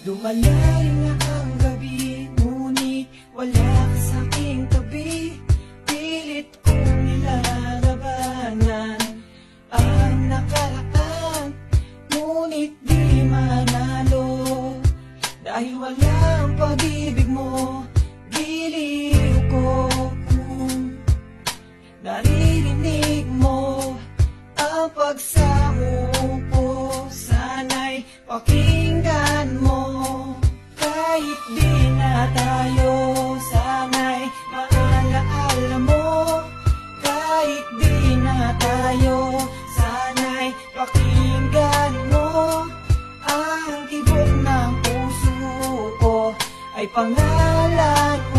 Dumalay na ang gabi, ngunit wala ka sa aking tabi. Pilit kong nilalabanan ang nakaraan, ngunit di manalo. Dahil walang pag-ibig mo, giliw ko kung naririnig mo ang pagsamo ko. Sana'y pakinggan mo. Kahit di na tayo, sana'y maalaala mo. Kahit di na tayo, sana'y pakinggan mo. Ang tibok ng puso ko ay pangalan mo.